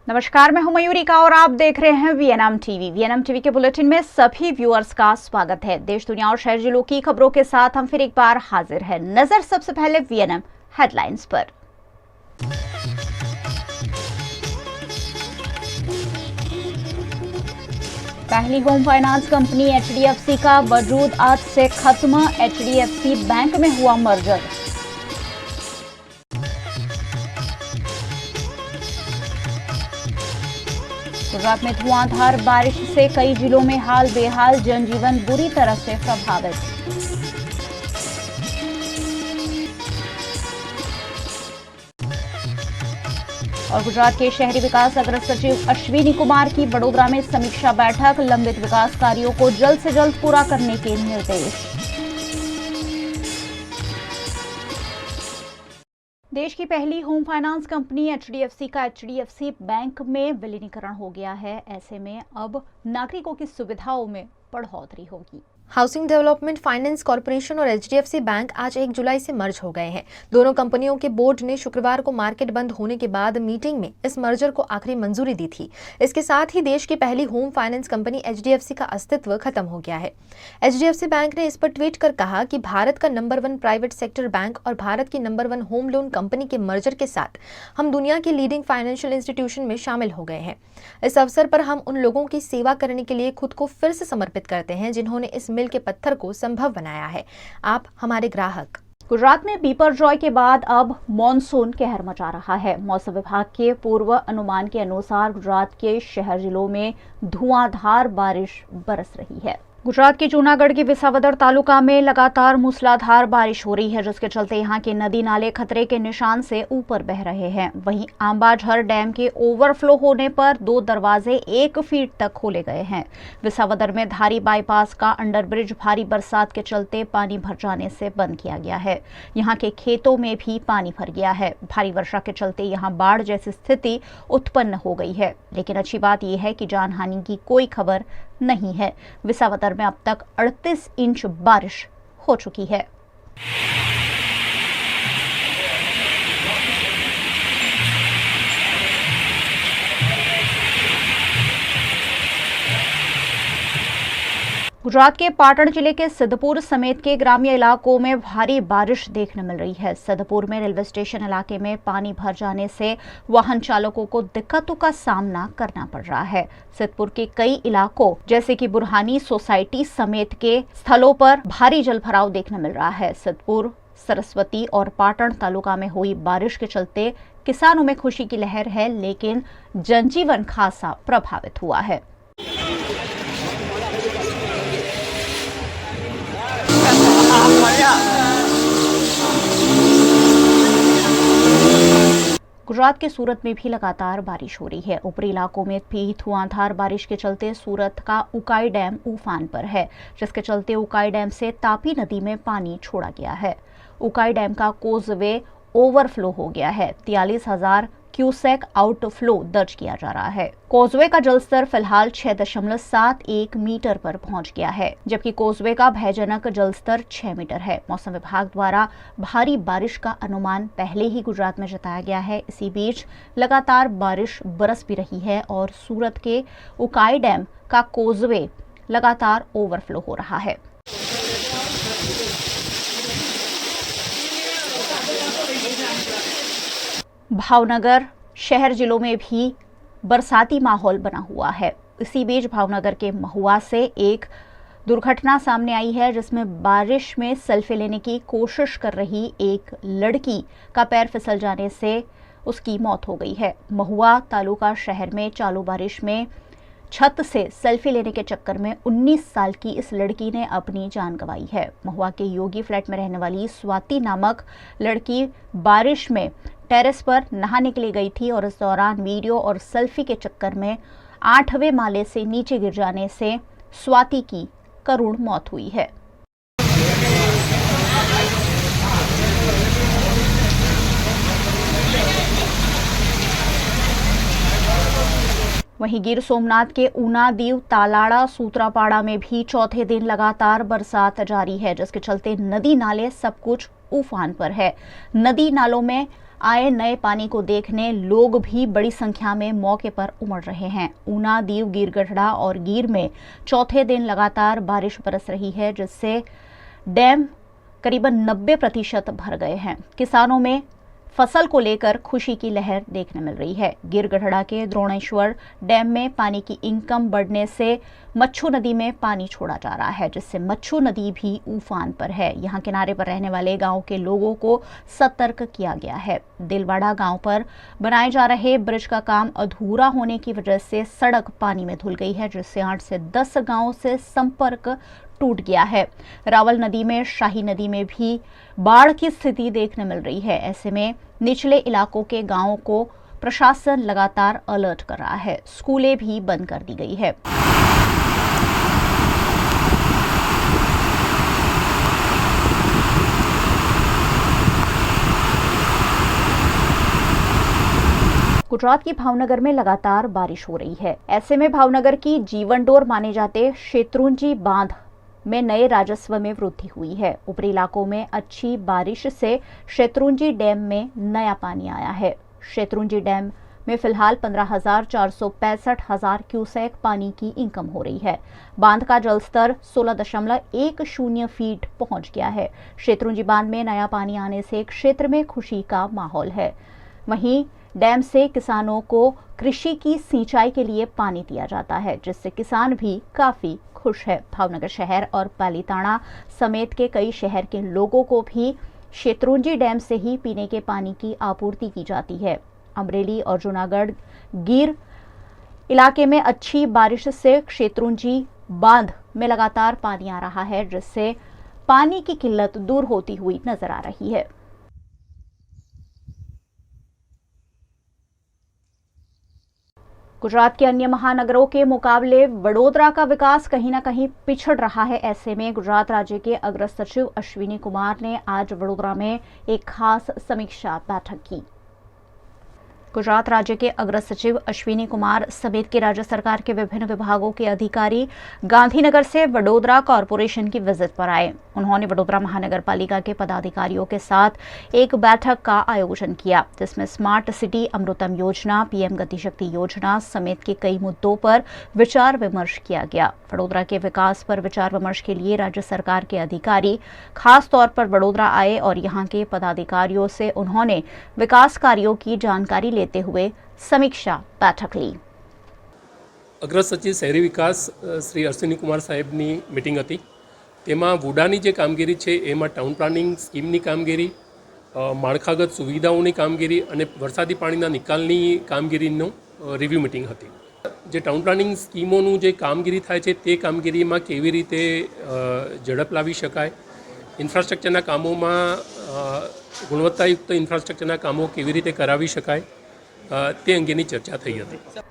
नमस्कार, मैं हूं मयूरी का और आप देख रहे हैं वीएनएम टीवी। वीएनएम टीवी के बुलेटिन में सभी व्यूअर्स का स्वागत है। देश दुनिया और शहर जिलों की खबरों के साथ हम फिर एक बार हाजिर हैं। नजर सबसे पहले वीएनएम हेडलाइंस पर। पहली होम फाइनेंस कंपनी एचडीएफसी का वजूद आज से खत्म। एचडीएफसी बैंक में हुआ मर्जर। गुजरात में धुआंधार बारिश से कई जिलों में हाल बेहाल, जनजीवन बुरी तरह से प्रभावित। और गुजरात के शहरी विकास अग्र सचिव अश्विनी कुमार की बड़ोदरा में समीक्षा बैठक। लंबित विकास कार्यों को जल्द से जल्द पूरा करने के निर्देश। देश की पहली होम फाइनेंस कंपनी एचडीएफसी का एचडीएफसी बैंक में विलीनीकरण हो गया है। ऐसे में अब नागरिकों की सुविधाओं में बढ़ोतरी होगी। हाउसिंग डेवलपमेंट फाइनेंस कॉर्पोरेशन और एचडीएफसी बैंक आज 1 जुलाई से मर्ज हो गए हैं। दोनों कंपनियों के बोर्ड ने शुक्रवार को मार्केट बंद होने के बाद मीटिंग में इस मर्जर को आखिरी मंजूरी दी थी। इसके साथ ही देश की पहली होम फाइनेंस कंपनी एचडीएफसी का अस्तित्व खत्म हो गया है। एचडीएफसी बैंक ने इस पर ट्वीट कर कहा कि भारत का नंबर 1 प्राइवेट सेक्टर बैंक और भारत की नंबर 1 होम लोन कंपनी के मर्जर के साथ हम दुनिया की लीडिंग फाइनेंशियल इंस्टीट्यूशन में शामिल हो गए हैं। इस अवसर पर हम उन लोगों की सेवा करने के लिए खुद को फिर से समर्पित करते हैं जिन्होंने इस मिल के पत्थर को संभव बनाया है। आप हमारे ग्राहक। गुजरात में बिपरजॉय के बाद अब मॉनसून कहर मचा रहा है। मौसम विभाग के पूर्व अनुमान के अनुसार गुजरात के शहर जिलों में धुआंधार बारिश बरस रही है। गुजरात के जूनागढ़ के विसावदर तालुका में लगातार मूसलाधार बारिश हो रही है, जिसके चलते यहां के नदी नाले खतरे के निशान से ऊपर बह रहे हैं। वहीं आंबाझर डैम के ओवरफ्लो होने पर 2 दरवाजे 1 फीट तक खोले गए हैं। विसावदर में धारी बाईपास का अंडरब्रिज भारी बरसात के चलते पानी भर जाने से बंद किया गया है। यहाँ के खेतों में भी पानी भर गया है। भारी वर्षा के चलते यहाँ बाढ़ जैसी स्थिति उत्पन्न हो गई है। लेकिन अच्छी बात यह है कि जानहानि की कोई खबर नहीं है। विसावदर में अब तक 38 इंच बारिश हो चुकी है। गुजरात के पाटण जिले के सिद्धपुर समेत के ग्रामीण इलाकों में भारी बारिश देखने मिल रही है। सिद्धपुर में रेलवे स्टेशन इलाके में पानी भर जाने से वाहन चालकों को दिक्कतों का सामना करना पड़ रहा है। सिद्धपुर के कई इलाकों जैसे कि बुरहानी सोसाइटी समेत के स्थलों पर भारी जलभराव देखने मिल रहा है। सिद्धपुर, सरस्वती और पाटण तालुका में हुई बारिश के चलते किसानों में खुशी की लहर है, लेकिन जनजीवन खासा प्रभावित हुआ है। गुजरात के सूरत में भी लगातार बारिश हो रही है। ऊपरी इलाकों में भी धुआंधार बारिश के चलते सूरत का उकाई डैम उफान पर है, जिसके चलते उकाई डैम से तापी नदी में पानी छोड़ा गया है। उकाई डैम का कोजवे ओवरफ्लो हो गया है। 43,000 क्यूसेक आउटफ्लो दर्ज किया जा रहा है। कोजवे का जलस्तर फिलहाल 6.71 मीटर पर पहुंच गया है, जबकि कोजवे का भयजनक जलस्तर 6 मीटर है। मौसम विभाग द्वारा भारी बारिश का अनुमान पहले ही गुजरात में जताया गया है। इसी बीच लगातार बारिश बरस भी रही है और सूरत के उकाई डैम का कोजवे लगातार ओवरफ्लो हो रहा है। भावनगर शहर जिलों में भी बरसाती माहौल बना हुआ है। इसी बीच भावनगर के महुआ से एक दुर्घटना सामने आई है, जिसमें बारिश में सेल्फी लेने की कोशिश कर रही एक लड़की का पैर फिसल जाने से उसकी मौत हो गई है। महुआ तालुका शहर में चालू बारिश में छत से सेल्फी लेने के चक्कर में 19 साल की इस लड़की ने अपनी जान गंवाई है। महुआ के योगी फ्लैट में रहने वाली स्वाति नामक लड़की बारिश में टेरेस पर नहाने के लिए गई थी और इस दौरान वीडियो और सेल्फी के चक्कर में 8वें माले से नीचे गिर जाने से स्वाति की करुण मौत हुई है। वहीं गिर सोमनाथ के ऊना, दीव, तालाड़ा, सूत्रापाड़ा में भी चौथे दिन लगातार बरसात जारी है, जिसके चलते नदी नाले सब कुछ उफान पर है। नदी नालों में आए नए पानी को देखने लोग भी बड़ी संख्या में मौके पर उमड़ रहे हैं। ऊना, दीव, गिर गढ़ड़ा और गिर में चौथे दिन लगातार बारिश बरस रही है, जिससे डैम करीबन 90% भर गए हैं। किसानों में फसल को लेकर खुशी की लहर देखने मिल रही है। गिर गढ़ड़ा के द्रोणेश्वर डैम में पानी की इनकम बढ़ने से मच्छू नदी में पानी छोड़ा जा रहा है, जिससे मच्छू नदी भी उफान पर है। यहां किनारे पर रहने वाले गांव के लोगों को सतर्क किया गया है। दिलवाड़ा गांव पर बनाए जा रहे ब्रिज का काम अधूरा होने की वजह से सड़क पानी में धुल गई है, जिससे 8 से 10 गांवों से संपर्क टूट गया है। रावल नदी में, शाही नदी में भी बाढ़ की स्थिति देखने मिल रही है। ऐसे में निचले इलाकों के गांवों को प्रशासन लगातार अलर्ट कर रहा है। स्कूलें भी बंद कर दी गई है। गुजरात की भावनगर में लगातार बारिश हो रही है। ऐसे में भावनगर की जीवन डोर माने जाते शेत्रुंजी बांध में नए राजस्व में वृद्धि हुई है। ऊपरी इलाकों में अच्छी बारिश से शेत्रुंजी डैम में नया पानी आया है। शेत्रुंजी डैम में फिलहाल 15,465 क्यूसेक पानी की इनकम हो रही है। बांध का जलस्तर 16.10 फीट पहुंच गया है। शेत्रुंजी बांध में नया पानी आने से क्षेत्र में खुशी का माहौल है। वहीं डैम से किसानों को कृषि की सिंचाई के लिए पानी दिया जाता है, जिससे किसान भी काफी खुश है। भावनगर शहर और पालीताना समेत के कई शहर के लोगों को भी शेत्रुंजी डैम से ही पीने के पानी की आपूर्ति की जाती है। अमरेली और जूनागढ़ गिर इलाके में अच्छी बारिश से शेत्रुंजी बांध में लगातार पानी आ रहा है, जिससे पानी की किल्लत दूर होती हुई नजर आ रही है। गुजरात के अन्य महानगरों के मुकाबले वडोदरा का विकास कहीं न कहीं पिछड़ रहा है। ऐसे में गुजरात राज्य के अग्र सचिव अश्विनी कुमार ने आज वडोदरा में एक खास समीक्षा बैठक की। गुजरात राज्य के अग्र सचिव अश्विनी कुमार समेत के राज्य सरकार के विभिन्न विभागों के अधिकारी गांधीनगर से वडोदरा कॉरपोरेशन की विजिट पर आए। उन्होंने वडोदरा महानगर पालिका के पदाधिकारियों के साथ एक बैठक का आयोजन किया, जिसमें स्मार्ट सिटी, अमृतम योजना, पीएम गति शक्ति योजना समेत के कई मुद्दों पर विचार विमर्श किया गया। वडोदरा के विकास पर विचार विमर्श के लिए राज्य सरकार के अधिकारी खास तौर पर वडोदरा आए और यहां के पदाधिकारियों से उन्होंने विकास कार्यों की जानकारी लेते हुए समीक्षा बैठक ली। अग्र सचिव शहरी विकास श्री अश्विनी कुमार साहेबनी मीटिंग हती। तेमां वुडानी जे कामगीरी छे एमां टाउन प्लानिंग स्कीमनी कामगीरी, माળખાગત सुविधाओनी कामगीरी अने वरसादी पाणीना निकालनी कामगीरीनो रिव्यू मीटिंग हती। जे टाउन प्लानिंग स्कीमोनुं जे कामगीरी थाय छे ते कामगीरीमां केवी रीते झड़प लावी शकाय, इन्फ्रास्ट्रक्चरना कामोमां गुणवत्तायुक्त इन्फ्रास्ट्रक्चरना कामों केवी रीते करावी शकाय ते अंगेनी चर्चा थई हती।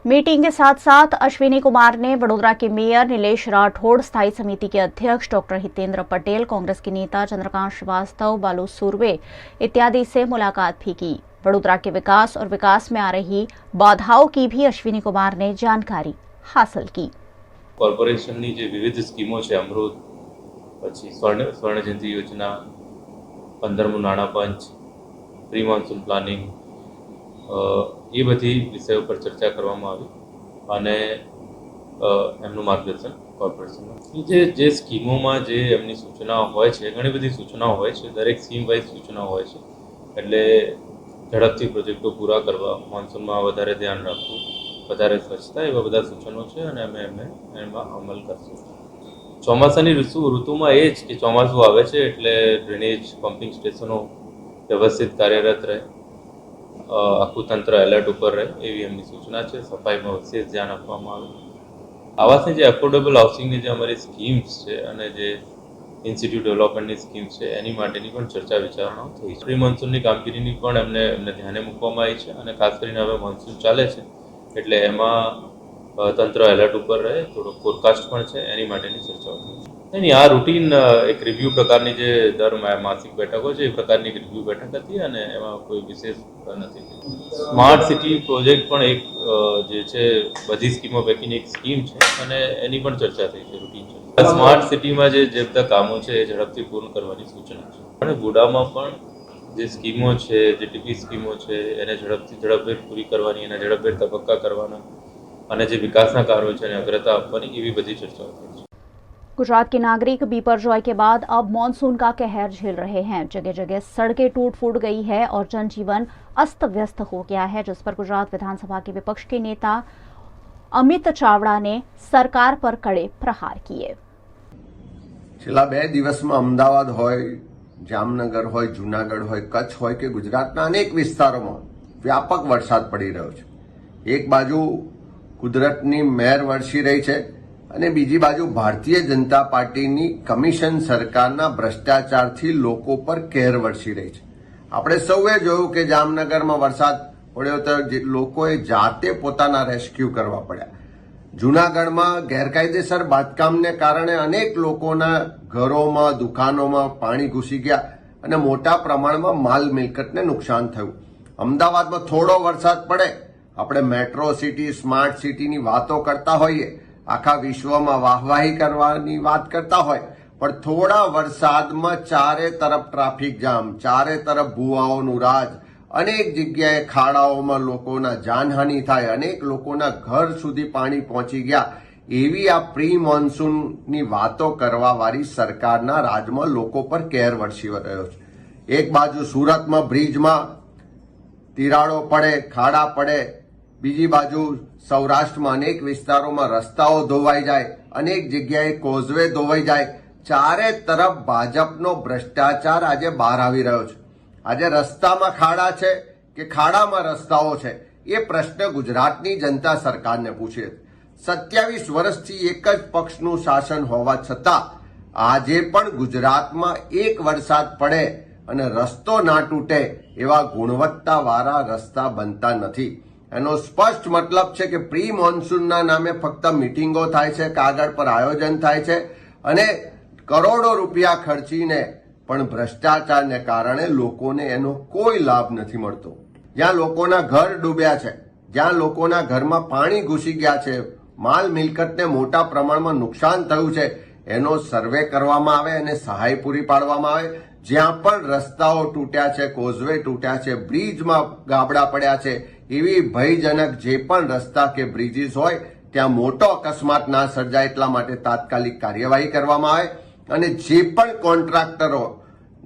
मीटिंग के साथ साथ अश्विनी कुमार ने वडोदरा के मेयर नीलेश राठौड़, स्थायी समिति के अध्यक्ष डॉक्टर हितेंद्र पटेल, कांग्रेस के नेता चंद्रकांत श्रीवास्तव, बालू सुरवे इत्यादि से मुलाकात भी की। वडोदरा के विकास और विकास में आ रही बाधाओं की भी अश्विनी कुमार ने जानकारी हासिल की। कॉर्पोरेशननी जे विविध स्कीमों छे, अमृत, पछी स्वर्ण जयंती योजना, 15मुं नाणां पंच, प्री मॉन्सून प्लानिंग, ये बधी विषयों पर चर्चा करवामां आवी अने एमनुं मार्गदर्शन कॉर्पोरेशन जे स्कीमोमां जे एमनी सूचनाओं होय छे, घणी बधी सूचनाओं होय छे, दरेक स्कीम वाइज सूचनाओं होय छे, एटले झड़पथी प्रोजेक्टो पूरा करवा, मॉन्सूनमां वधारे ध्यान राखવું, वधारे स्वच्छता, एवा बधा सूचनो छे अने अमे एमां अमल करशुं। ચોમાસાની ઋતુમાં એ જ કે ચોમાસું આવે છે એટલે ડ્રેનેજ, પમ્પિંગ સ્ટેશનો વ્યવસ્થિત કાર્યરત રહે, આખું તંત્ર એલર્ટ ઉપર રહે એવી એમની સૂચના છે। સફાઈમાં વિશેષ ધ્યાન આપવામાં આવે। આવાસની જે અફોર્ડેબલ હાઉસિંગની જે અમારી સ્કીમ્સ છે અને જે ઇન્સ્ટિટ્યૂટ ડેવલપમેન્ટની સ્કીમ્સ છે એની માટેની પણ ચર્ચા વિચારણાઓ થઈ છે। પ્રી મોન્સૂનની કામગીરીની પણ એમને ધ્યાને મૂકવામાં આવી છે અને ખાસ કરીને હવે મોન્સૂન ચાલે છે એટલે એમાં તંત્ર એલર્ટ ઉપર રહે, થોડો ફોરકાસ્ટ પણ છે એની માટેની ચર્ચાઓ થઈ છે। नहीं, आ रूटीन एक रिव्यू प्रकारनी जे दर मासिक बैठको छे ए प्रकारनी रिव्यू बैठक हती अने एमां कोई विशेष नथी। स्मार्ट सिटी प्रोजेक्ट पण एक जे छे बधी स्कीमों पैकीनी एक स्कीम छे अने एनी पण चर्चा थई छे। रूटीन छे स्मार्ट सिटीमां जे बधा कामो छे ए झड़पथी पूर्ण करवानी सूचना छे अने गुडामां पण જે સ્કીમો છે, જે ટીપી સ્કીમો છે એને ઝડપથી ઝડપભેર પૂરી કરવાની, એના ઝડપભેર તબક્કા કરવાના અને જે વિકાસના કાર્યો છે એને અગ્રતા આપવાની એવી बड़ी चर्चाओं થઈ છે। गुजरात के नागरिक बिपरजॉय के बाद अब मॉनसून का कहर झेल रहे हैं। जगह जगह सड़कें टूट फूट गई है और जनजीवन अस्त व्यस्त हो गया है, जिस पर गुजरात विधानसभा के विपक्ष के नेता अमित चावड़ा ने सरकार पर कड़े प्रहार किए। છેલ્લા 2 દિવસમાં અમદાવાદ હોય, જામનગર હોય, જૂનાગઢ હોય, કચ્છ હોય કે ગુજરાતના અનેક વિસ્તારોમાં વ્યાપક વરસાદ પડી રહ્યો છે। એક બાજુ કુદરતની મહેર વરસી રહી છે અને બીજી બાજુ ભારતીય જનતા પાર્ટીની કમિશન સરકારના ભ્રષ્ટાચારથી લોકો પર કહેર વરસી રહી છે। આપણે સૌએ જોયું કે જામનગરમાં વરસાદ પડ્યો તો લોકોએ જાતે પોતાના રેસ્ક્યુ કરવા પડ્યા। જૂનાગઢમાં ગેરકાયદેસર બાંધકામને કારણે અનેક લોકોના ઘરોમાં, દુકાનોમાં પાણી ઘૂસી ગયા અને મોટા પ્રમાણમાં માલ મિલકતને નુકસાન થયું। અમદાવાદમાં થોડો વરસાદ પડે, આપણે મેટ્રો સિટી, સ્માર્ટ સિટીની વાતો કરતા હોઈએ, આખા વિશ્વમાં વાહવાહી કરવાની વાત કરતા હોય, પણ થોડા વરસાદમાં ચારે તરફ ટ્રાફિક જામ, ચારે તરફ ભૂવાઓનું રાજ, અનેક જગ્યાએ ખાડાઓમાં લોકોના જાનહાનિ થાય, અનેક લોકોના ઘર સુધી પાણી પહોંચી ગયા। એવી આ પ્રી મોન્સૂનની વાતો કરવા વાળી સરકારના રાજમાં લોકો પર કહેર વરસી રહ્યો છે। એક બાજુ સુરતમાં બ્રિજમાં તિરાડો પડે, ખાડા પડે, બીજી બાજુ સૌરાષ્ટ્રમાં અનેક વિસ્તારોમાં રસ્તાઓ ધોવાઈ જાય, અનેક જગ્યાએ કોઝવે ધોવાઈ જાય। ચારે તરફ ભાજપનો ભ્રષ્ટાચાર આજે બહાર આવી રહ્યો છે। આજે રસ્તામાં ખાડા છે કે ખાડામાં રસ્તાઓ છે, એ પ્રશ્ન ગુજરાતની જનતા સરકારને પૂછે। 27 વર્ષથી એક જ પક્ષનું શાસન હોવા છતાં આજે પણ ગુજરાતમાં એક વરસાદ પડે અને રસ્તો ના તૂટે એવા ગુણવત્તાવાળા રસ્તા બનતા નથી। એનો સ્પષ્ટ મતલબ છે કે પ્રી મોન્સૂનના નામે ફક્ત મિટિંગો થાય છે, કાગળ પર આયોજન થાય છે અને કરોડો રૂપિયા ખર્ચીને પણ ભ્રષ્ટાચારને કારણે લોકોને એનો કોઈ લાભ નથી મળતો। જ્યાં લોકોના ઘર ડૂબ્યા છે, જ્યાં લોકોના ઘરમાં પાણી ઘૂસી ગયા છે, માલ મિલકતને મોટા પ્રમાણમાં નુકસાન થયું છે, એનો સર્વે કરવામાં આવે અને સહાય પૂરી પાડવામાં આવે। જ્યાં પણ રસ્તાઓ તૂટ્યા છે, કોઝવે તૂટ્યા છે, બ્રિજમાં ગાબડા પડ્યા છે, એવી ભયજનક જે પણ રસ્તા કે બ્રિજીસ હોય ત્યાં મોટો અકસ્માત ના સર્જાય એટલા માટે તાત્કાલિક કાર્યવાહી કરવામાં આવે અને જે પણ કોન્ટ્રાક્ટરો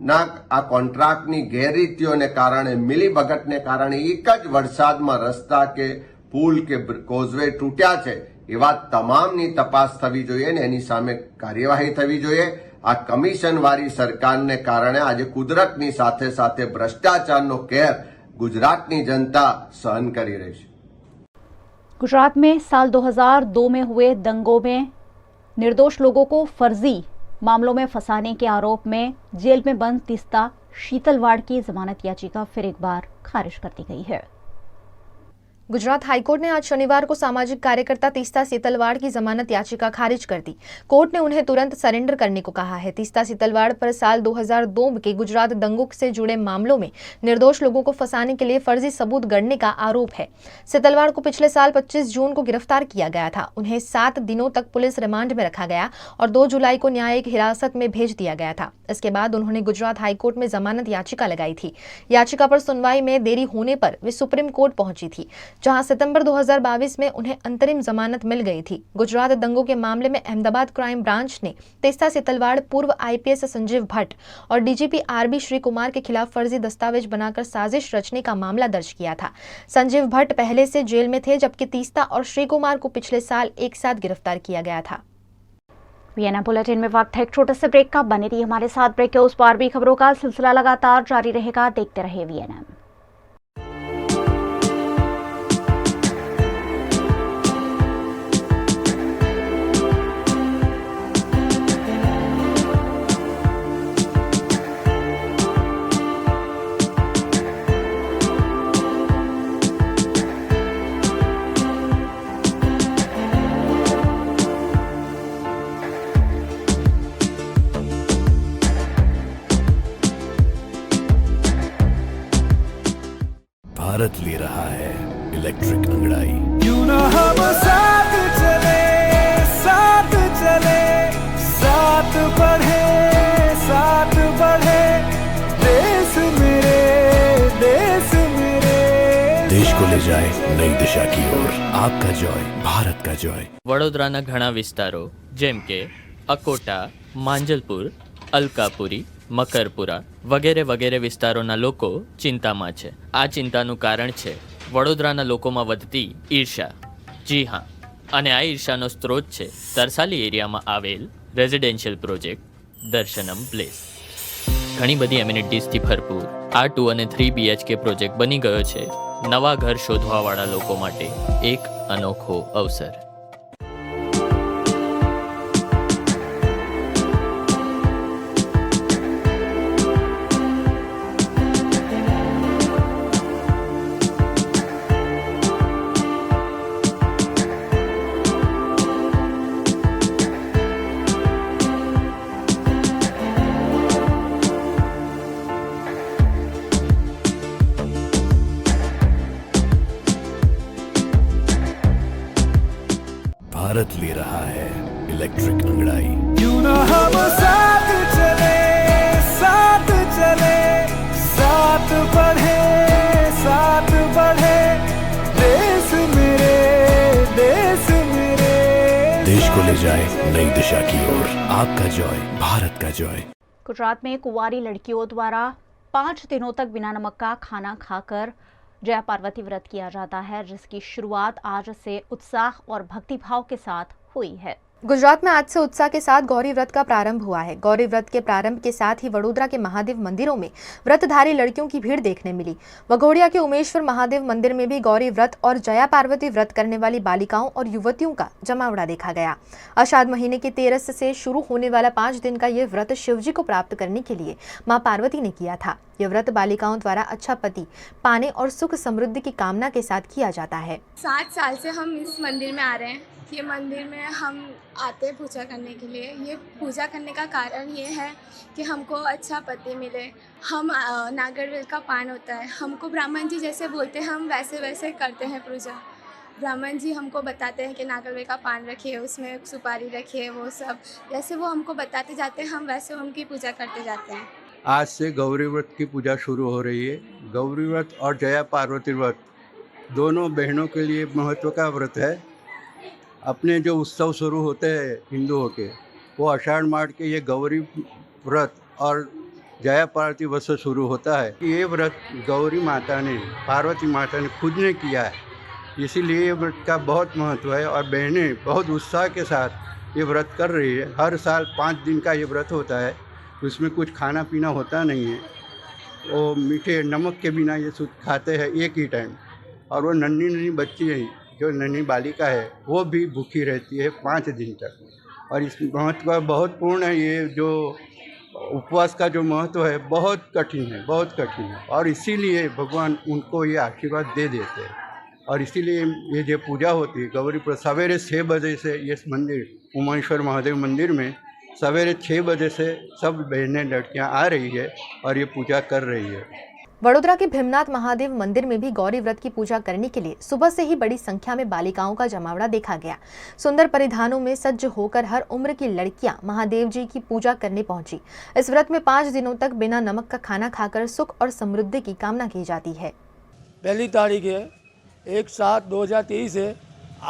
ના આ કોન્ટ્રાક્ટની ગેરરીતિઓને કારણે, મિલીભગતને કારણે એક જ વરસાદમાં રસ્તા કે પુલ કે કોઝવે તૂટ્યા છે, એવા તમામની તપાસ થવી જોઈએ અને એની સામે કાર્યવાહી થવી જોઈએ। આ કમિશનવાળી સરકારને કારણે આજે કુદરતની સાથે સાથે ભ્રષ્ટાચારનો કહેર गुजरात जनता सहन करी रही है। गुजरात में साल 2002 में हुए दंगों में निर्दोष लोगों को फर्जी मामलों में फंसाने के आरोप में जेल में बंद तीस्ता शीतलवाड़ की जमानत याचिका फिर एक बार खारिज कर दी गई है। गुजरात हाईकोर्ट ने आज शनिवार को सामाजिक कार्यकर्ता तीस्ता सीतलवाड़ की जमानत याचिका खारिज कर दी। कोर्ट ने उन्हें तुरंत सरेंडर करने को कहा है। तीस्ता सीतलवाड़ पर साल 2002 के गुजरात दंगों से जुड़े मामलों में निर्दोष लोगों को फंसाने के लिए फर्जी सबूत गढ़ने का आरोप है। सीतलवाड़ को पिछले साल 25 जून को गिरफ्तार किया गया था। उन्हें 7 दिनों तक पुलिस रिमांड में रखा गया और 2 जुलाई को न्यायिक हिरासत में भेज दिया गया था। इसके बाद उन्होंने गुजरात हाईकोर्ट में जमानत याचिका लगाई थी। याचिका पर सुनवाई में देरी होने पर वे सुप्रीम कोर्ट पहुंची थी, जहां सितंबर 2022 में उन्हें अंतरिम जमानत मिल गई थी। गुजरात दंगों के मामले में अहमदाबाद क्राइम ब्रांच ने तीस्ता सीतलवाड़, पूर्व IPS संजीव भट्ट और DGP RB श्री कुमार के खिलाफ फर्जी दस्तावेज बनाकर साजिश रचने का मामला दर्ज किया था। संजीव भट्ट पहले से जेल में थे, जबकि तीस्ता और श्री कुमार को पिछले साल एक साथ गिरफ्तार किया गया था। वीएनएम बुलेटिन में वक्त है एक छोटे से ब्रेक का। बने रहिए हमारे साथ। ब्रेक के उस पार भी खबरों का सिलसिला लगातार जारी रहेगा। देखते रहिए वीएनएम। भारत ले रहा है इलेक्ट्रिक अंगड़ाई। क्यों ना हम साथ चले, साथ चले, साथ बढ़े देश मेरे नई दिशा की ओर। आपका जॉय भारत का जॉय। વડોદરાના ઘણા વિસ્તારો જેમ કે અકોટા, માંજલપુર, અલકાપુરી, મકરપુરા વગેરે વગેરે વિસ્તારોના લોકો ચિંતામાં છે. આ ચિંતાનું કારણ છે વડોદરાના લોકોમાં વધતી ઈર્ષા. જી હા, અને આ ઈર્ષાનો સ્ત્રોત છે તરસાલી એરિયામાં આવેલ રેઝિડેન્શિયલ પ્રોજેક્ટ દર્શનમ પ્લેસ. ઘણી બધી એમ્યુનિટીઝથી ભરપૂર આ 2 અને 3 BHK પ્રોજેક્ટ બની ગયો છે નવા ઘર શોધવાવાળા લોકો માટે એક અનોખો અવસર. भारत ले रहा है इलेक्ट्रिक अंगड़ाई। क्यों ना हम साथ चले, साथ चले, साथ बढ़े, साथ बढ़े, देश मेरे, देश मेरे। देश को ले जाए नई दिशा की ओर। आपका जॉय भारत का जॉय। गुजरात में कुंवारी लड़कियों द्वारा 5 दिनों तक बिना नमक का खाना खाकर जया पार्वती व्रत किया जाता है, जिसकी शुरुआत आज से उत्साह और भक्तिभाव के साथ हुई है। गुजरात में आज से उत्साह के साथ गौरी व्रत का प्रारंभ हुआ है। गौरी व्रत के प्रारंभ के साथ ही वडोदरा के महादेव मंदिरों में व्रतधारी लड़कियों की भीड़ देखने मिली। वघोड़िया के उमेश्वर महादेव मंदिर में भी गौरी व्रत और जया पार्वती व्रत करने वाली बालिकाओं और युवतियों का जमावड़ा देखा गया। आषाढ़ महीने के 13 से शुरू होने वाला 5 दिन का ये व्रत शिवजी को प्राप्त करने के लिए मां पार्वती ने किया था। यह व्रत बालिकाओं द्वारा अच्छा पति पाने और सुख समृद्धि की कामना के साथ किया जाता है। 7 साल से हम इस मंदिर में आ रहे हैं। ये मंदिर में हम आते हैं पूजा करने के लिए। ये पूजा करने का कारण ये है कि हमको अच्छा पति मिले। हम नागरवेल का पान होता है, हमको ब्राह्मण जी जैसे बोलते हैं हम वैसे वैसे करते हैं पूजा। ब्राह्मण जी हमको बताते हैं कि नागरवेल का पान रखिए, उसमें सुपारी रखिए, वो सब जैसे वो हमको बताते जाते हैं हम वैसे उनकी पूजा करते जाते हैं। आज से गौरी व्रत की पूजा शुरू हो रही है। गौरी व्रत और जया पार्वती व्रत दोनों बहनों के लिए महत्व का व्रत है। अपने जो उत्सव शुरू होते हैं हिंदुओं के, वो आषाढ़ मास के ये गौरी व्रत और जया पार्वती व्रत से शुरू होता है। ये व्रत गौरी माता ने, पार्वती माता ने खुद ने किया है, इसीलिए ये व्रत का बहुत महत्व है और बहनें बहुत उत्साह के साथ ये व्रत कर रही है। हर साल 5 दिन का ये व्रत होता है, उसमें कुछ खाना पीना होता नहीं है। वो मीठे नमक के बिना ये शुद्ध खाते हैं एक ही टाइम। और वो नन्ही नन्ही बच्ची है, जो नन्ही बालिका है, वो भी भूखी रहती है 5 दिन तक। और इस महत्व बहुत पूर्ण है। ये जो उपवास का जो महत्व है बहुत कठिन है, बहुत कठिन है। और इसीलिए भगवान उनको ये आशीर्वाद दे देते हैं। और इसीलिए ये जो पूजा होती है गौरी पर सवेरे 6 बजे से ये मंदिर उमेश्वर महादेव मंदिर में सवेरे 6 बजे से सब बहनें लड़कियां आ रही है और ये पूजा कर रही है। वडोदरा के भीमनाथ महादेव मंदिर में भी गौरी व्रत की पूजा करने के लिए सुबह से ही बड़ी संख्या में बालिकाओं का जमावड़ा देखा गया। सुंदर परिधानों में सज्ज होकर हर उम्र की लड़कियां महादेव जी की पूजा करने पहुंची। इस व्रत में 5 दिनों तक बिना नमक का खाना खाकर सुख और समृद्धि की कामना की जाती है। पहली तारीख है 1/7/2023 से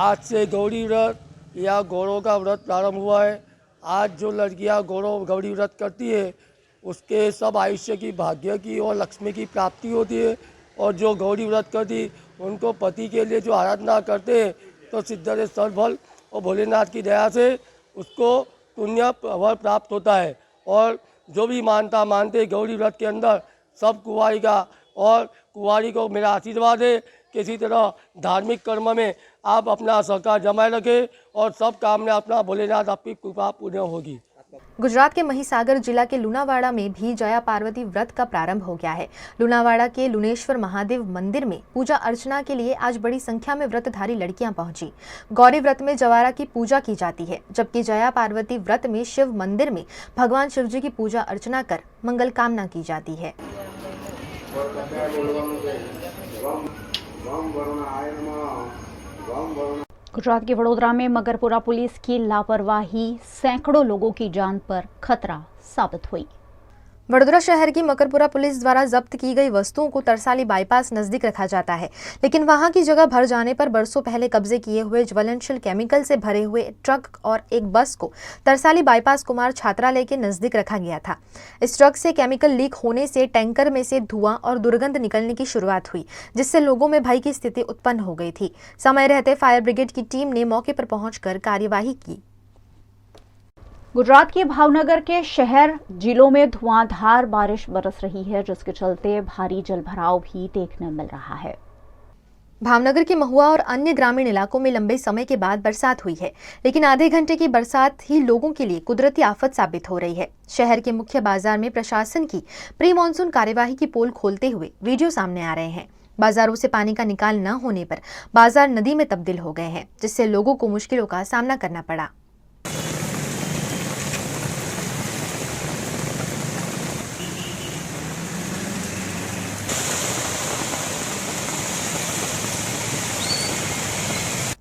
आज से गौरी व्रत या गौरों का व्रत प्रारंभ हुआ है। आज जो लड़कियां गौरी व्रत करती है उसके सब आयुष्य की, भाग्य की और लक्ष्मी की प्राप्ति होती है। और जो गौरी व्रत करती उनको पति के लिए जो आराधना करते हैं तो सिद्धरे सर्वफल और भोलेनाथ की दया से उसको पुण्य फल प्राप्त होता है। और जो भी मानते गौरी व्रत के अंदर सब कुंवारी का, और कुंवारी को मेरा आशीर्वाद है कि इसी तरह धार्मिक कर्म में आप अपना सहकार जमाए रखें और सब काम में अपना भोलेनाथ आपकी कृपा पूर्ण होगी। गुजरात के महिसागर जिला के लुनावाड़ा में भी जया पार्वती व्रत का प्रारंभ हो गया है। लुनावाड़ा के लुनेश्वर महादेव मंदिर में पूजा अर्चना के लिए आज बड़ी संख्या में व्रतधारी लड़कियां पहुंची। गौरी व्रत में जवारा की पूजा की जाती है, जबकि जया पार्वती व्रत में शिव मंदिर में भगवान शिव जी की पूजा अर्चना कर मंगल कामना की जाती है। गुजरात के वडोदरा में मगरपुरा पुलिस की लापरवाही सैकड़ों लोगों की जान पर खतरा साबित हुई। वडोदरा शहर की मकरपुरा पुलिस द्वारा जब्त की गई वस्तुओं को तरसाली बाईपास नजदीक रखा जाता है, लेकिन वहां की जगह भर जाने पर बरसों पहले कब्जे किए हुए ज्वलनशील केमिकल से भरे हुए ट्रक और एक बस को तरसाली बाईपास कुमार छात्रालय के नजदीक रखा गया था। इस ट्रक से केमिकल लीक होने से टैंकर में से धुआं और दुर्गंध निकलने की शुरुआत हुई, जिससे लोगों में भय की स्थिति उत्पन्न हो गई थी। समय रहते फायर ब्रिगेड की टीम ने मौके पर पहुंचकर कार्यवाही की। गुजरात के भावनगर के शहर जिलों में धुआंधार बारिश बरस रही है, जिसके चलते भारी जलभराव भी देखने मिल रहा है। भावनगर के महुआ और अन्य ग्रामीण इलाकों में लंबे समय के बाद बरसात हुई है, लेकिन आधे घंटे की बरसात ही लोगों के लिए कुदरती आफत साबित हो रही है। शहर के मुख्य बाजार में प्रशासन की प्री मानसून कार्यवाही की पोल खोलते हुए वीडियो सामने आ रहे हैं। बाजारों से पानी का निकाल न होने पर बाजार नदी में तब्दील हो गए हैं, जिससे लोगों को मुश्किलों का सामना करना पड़ा।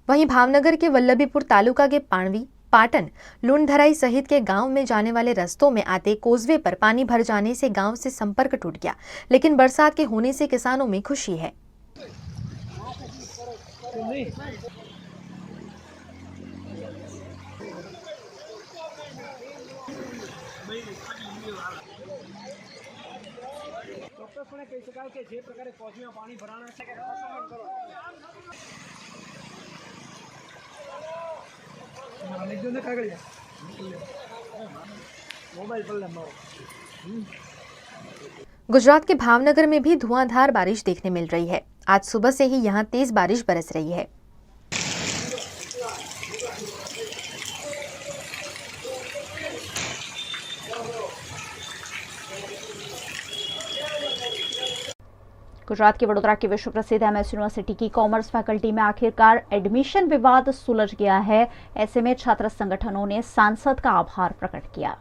वहीं भावनगर के वल्लभीपुर तालुका के पाणवी, पाटन, लुणधराई सहित के गांव में जाने वाले रास्तों में आते कोजवे पर पानी भर जाने से गांव से संपर्क टूट गया, लेकिन बरसात के होने से किसानों में खुशी है। गुजरात के भावनगर में भी धुआंधार बारिश देखने मिल रही है। आज सुबह से ही यहां तेज बारिश बरस रही है। गुजरात के वडोदरा की विश्व प्रसिद्ध MS यूनिवर्सिटी की कॉमर्स फैकल्टी में आखिरकार एडमिशन विवाद सुलझ गया है। ऐसे में छात्र संगठनों ने सांसद का आभार प्रकट किया।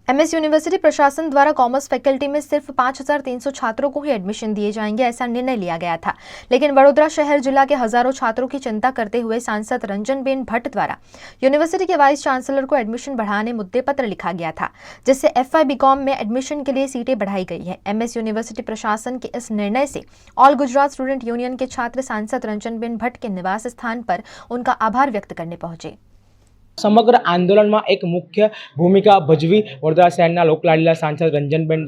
MS यूनिवर्सिटी प्रशासन द्वारा कॉमर्स फैकल्टी में सिर्फ 5,300 छात्रों को ही एडमिशन दिए जाएंगे, ऐसा निर्णय लिया गया था। लेकिन वडोदरा शहर जिला के हजारों छात्रों की चिंता करते हुए सांसद रंजनबेन भट्ट द्वारा यूनिवर्सिटी के वाइस चांसलर को एडमिशन बढ़ाने मुद्दे पत्र लिखा गया था, जिससे FY BCom में एडमिशन के लिए सीटें बढ़ाई गई है। MS यूनिवर्सिटी प्रशासन के इस निर्णय से ऑल गुजरात स्टूडेंट यूनियन के छात्र सांसद रंजनबेन भट्ट के निवास स्थान पर उनका आभार व्यक्त करने पहुंचे। समग्र आंदोलन में एक मुख्य भूमिका भजवी वडोदरा शहरना લોકલાડીલા सांसद रंजनबेन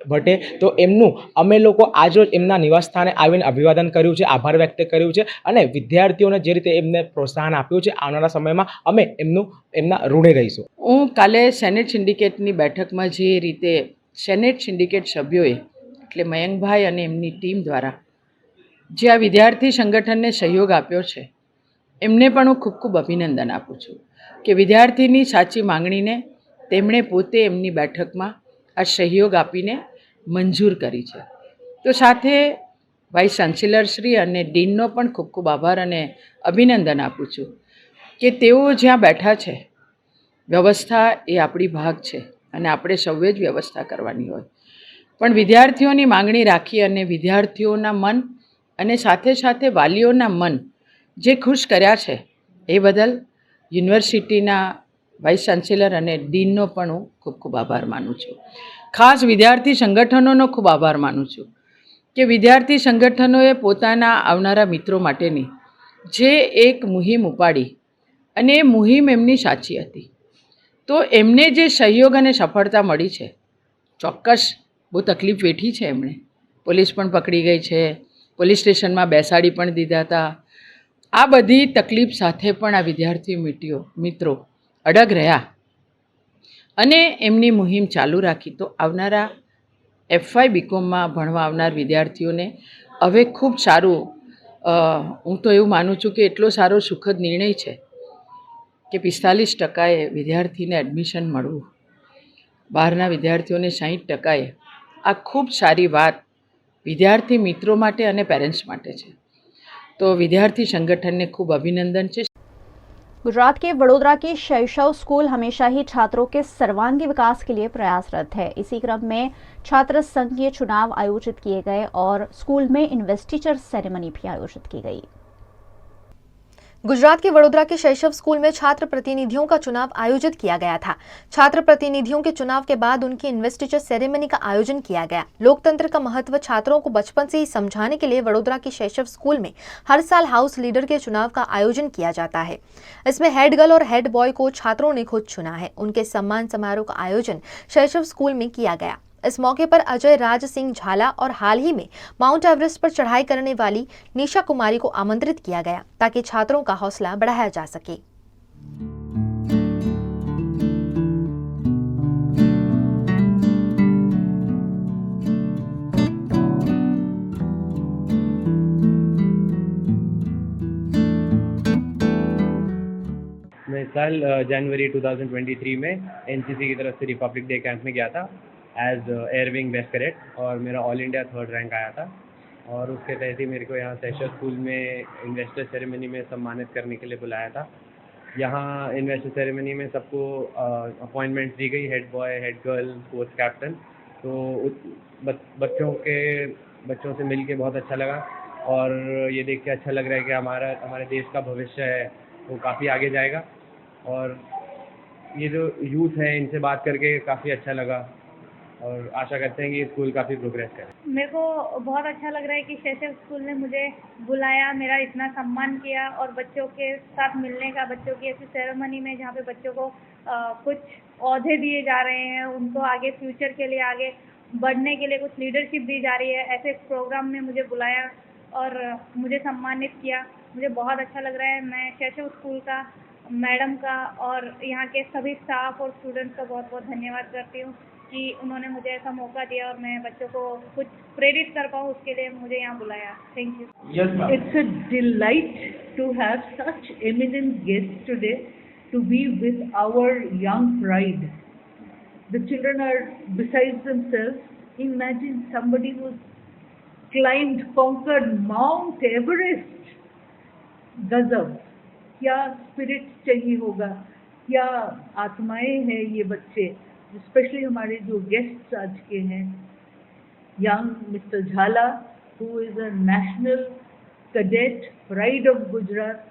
भट्टे तो एमનું અમે લોકો આજરોજ એમના નિવાસ સ્થાને આવીને અભિવાદન કર્યું છે, આભાર વ્યક્ત કર્યું છે અને વિદ્યાર્થીઓને જે રીતે એમને પ્રોત્સાહન આપ્યું છે આવનારા સમયમાં અમે એમના ઋણી રહીશું। હું કાલે સેનેટ સિન્ડિકેટની બેઠકમાં જે રીતે સેનેટ સિન્ડિકેટ સભ્યોએ એટલે મયંકભાઈ અને એમની ટીમ દ્વારા જે આ વિદ્યાર્થી સંગઠનને સહયોગ આપ્યો છે એમને પણ હું ખૂબ ખૂબ અભિનંદન આપું છું કે વિદ્યાર્થીની સાચી માંગણીને તેમણે પોતે એમની બેઠકમાં આ સહયોગ આપીને મંજૂર કરી છે। તો સાથે વાઇસ ચાન્સેલરશ્રી અને ડીનનો પણ ખૂબ ખૂબ આભાર અને અભિનંદન આપું છું કે તેઓ જ્યાં બેઠા છે વ્યવસ્થા એ આપણી ભાગ છે અને આપણે સૌએ જ વ્યવસ્થા કરવાની હોય, પણ વિદ્યાર્થીઓની માંગણી રાખી અને વિદ્યાર્થીઓના મન અને સાથે સાથે વાલીઓના મન જે ખુશ કર્યા છે એ બદલ યુનિવર્સિટીના વાઇસ ચાન્સેલર અને ડીનનો પણ હું ખૂબ ખૂબ આભાર માનું છું। ખાસ વિદ્યાર્થી સંગઠનોનો ખૂબ આભાર માનું છું કે વિદ્યાર્થી સંગઠનોએ પોતાના આવનારા મિત્રો માટેની જે એક મુહિમ ઉપાડી અને એ મુહિમ એમની સાચી હતી, તો એમને જે સહયોગ અને સફળતા મળી છે, ચોક્કસ બહુ તકલીફ વેઠી છે એમણે, પોલીસ પણ પકડી ગઈ છે, પોલીસ સ્ટેશનમાં બેસાડી પણ દીધા હતા। આ બધી તકલીફ સાથે પણ આ વિદ્યાર્થી મિત્રો અડગ રહ્યા અને એમની મુહિમ ચાલુ રાખી। તો આવનારા FY BComમાં ભણવા આવનાર વિદ્યાર્થીઓને હવે ખૂબ સારું, હું તો એવું માનું છું કે એટલો સારો સુખદ નિર્ણય છે કે 45% વિદ્યાર્થીને એડમિશન મળવું, બહારના વિદ્યાર્થીઓને 60%, આ ખૂબ સારી વાત વિદ્યાર્થી મિત્રો માટે અને પેરેન્ટ્સ માટે છે। तो विद्यार्थी संगठन ने खूब अभिनंदन है। गुजरात के वडोदरा की शैशव स्कूल हमेशा ही छात्रों के सर्वांगीण विकास के लिए प्रयासरत है। इसी क्रम में छात्र संघ के चुनाव आयोजित किए गए और स्कूल में इन्वेस्टिचर सेरेमनी भी आयोजित की गई। गुजरात के वडोदरा के शैशव स्कूल में छात्र प्रतिनिधियों का चुनाव आयोजित किया गया था। छात्र प्रतिनिधियों के चुनाव के बाद उनकी इन्वेस्टिचर सेरेमनी का आयोजन किया गया। लोकतंत्र का महत्व छात्रों को बचपन से ही समझाने के लिए वडोदरा के शैशव स्कूल में हर साल हाउस लीडर के चुनाव का आयोजन किया जाता है। इसमें हेड गर्ल और हेड बॉय को छात्रों ने खुद चुना है। उनके सम्मान समारोह का आयोजन शैशव स्कूल में किया गया। इस मौके पर अजय राज सिंह झाला और हाल ही में माउंट एवरेस्ट पर चढ़ाई करने वाली निशा कुमारी को आमंत्रित किया गया ताकि छात्रों का हौसला बढ़ाया जा सके। मैं साल जनवरी 2023 में एनसीसी की तरफ से रिपब्लिक डे कैंप में गया था as air wing best cadet और मेरा ऑल इंडिया 3rd रैंक आया था। और उसके तहत ही मेरे को यहाँ शैशव स्कूल में इन्वेस्टर सेरेमनी में सम्मानित करने के लिए बुलाया था। यहाँ इन्वेस्टर सेरेमनी में सबको अपॉइंटमेंट दी गई, head boy, head girl, sports captain. तो बच्चों से मिल के बहुत अच्छा लगा और ये देख के अच्छा लग रहा है कि हमारे देश का भविष्य है वो काफ़ी आगे जाएगा। और ये जो यूथ है इनसे बात करके काफ़ी अच्छा लगा और आशा करते हैं कि स्कूल काफ़ी प्रोग्रेस करे। मेरे को बहुत अच्छा लग रहा है कि शैशव स्कूल ने मुझे बुलाया, मेरा इतना सम्मान किया और बच्चों के साथ मिलने का, बच्चों की ऐसी सेरेमनी में जहाँ पे बच्चों को कुछ ओहदे दिए जा रहे हैं, उनको आगे फ्यूचर के लिए आगे बढ़ने के लिए कुछ लीडरशिप दी जा रही है, ऐसे प्रोग्राम में मुझे बुलाया और मुझे सम्मानित किया। मुझे बहुत अच्छा लग रहा है। मैं शैशव स्कूल का, मैडम का और यहाँ के सभी स्टाफ और स्टूडेंट्स का बहुत बहुत धन्यवाद करती हूँ कि उन्होंने मुझे ऐसा मौका दिया और मैं बच्चों को कुछ प्रेरित कर पाऊँ, उसके लिए मुझे यहाँ बुलाया। Thank you. It's a delight to have such eminent guests today to be with our young pride. The children are besides themselves. Imagine somebody who's climbed, conquered Mount Everest. गजब, क्या स्पिरिट चाहिए होगा, क्या आत्माएं हैं ये बच्चे। स्पेशली हमारे जो गेस्ट्स आज के हैं, young mister Jhala who is a national cadet, pride of Gujarat,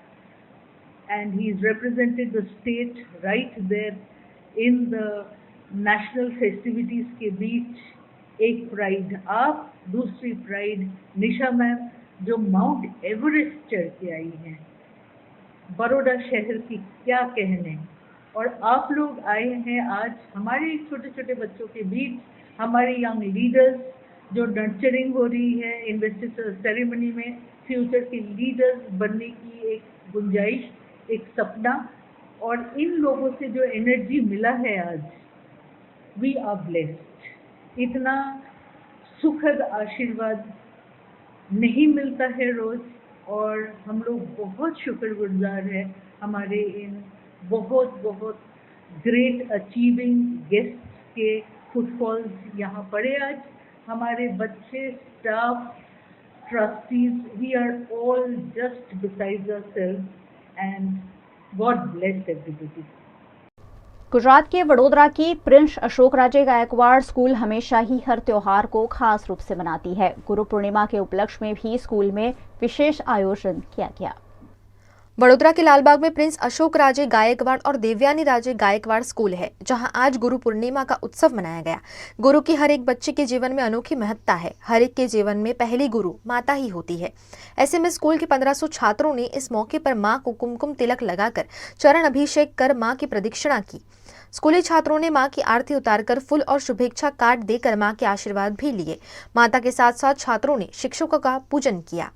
and he is represented the state right there in the national festivities के बीच। एक प्राइड आप, दूसरी प्राइड निशा मैम जो माउंट एवरेस्ट चढ़ के आई हैं। बड़ौदा शहर की क्या कहने, और आप लोग आए हैं आज हमारे छोटे छोटे बच्चों के बीच, हमारे यंग लीडर्स जो नर्चरिंग हो रही है इन्वेस्टिचर सेरेमनी में, फ्यूचर के लीडर्स बनने की एक गुंजाइश, एक सपना, और इन लोगों से जो एनर्जी मिला है आज, वी आर ब्लेस्ड। इतना सुखद आशीर्वाद नहीं मिलता है रोज और हम लोग बहुत शुक्रगुजार हैं हमारे इन बहुत बहुत ग्रेट अचीविंग गेस्ट्स के फुटफॉल्स यहाँ पड़े आज। हमारे बच्चे, staff, trustees, we are all just besides ourselves and God bless everybody. Gujarat के वडोदरा की प्रिंस अशोक राजे गायकवाड़ स्कूल हमेशा ही हर त्योहार को खास रूप से मनाती है। गुरु पूर्णिमा के उपलक्ष्य में भी स्कूल में विशेष आयोजन किया गया। वडोदरा के लालबाग में प्रिंस अशोक राजे गायकवाड़ और देवयानी राजे गायकवाड़ स्कूल है, जहां आज गुरु पूर्णिमा का उत्सव मनाया गया। गुरु की हर एक बच्चे के जीवन में अनोखी महत्ता है। हर एक के जीवन में पहली गुरु माता ही होती है। ऐसे में स्कूल के 1500 छात्रों ने इस मौके पर मां को कुमकुम तिलक लगाकर चरण अभिषेक कर मां की प्रदक्षिणा की। स्कूली छात्रों ने मां की आरती उतारकर फूल और शुभेच्छा कार्ड देकर मां के आशीर्वाद भी लिए। माता के साथ साथ छात्रों ने शिक्षकों का पूजन किया।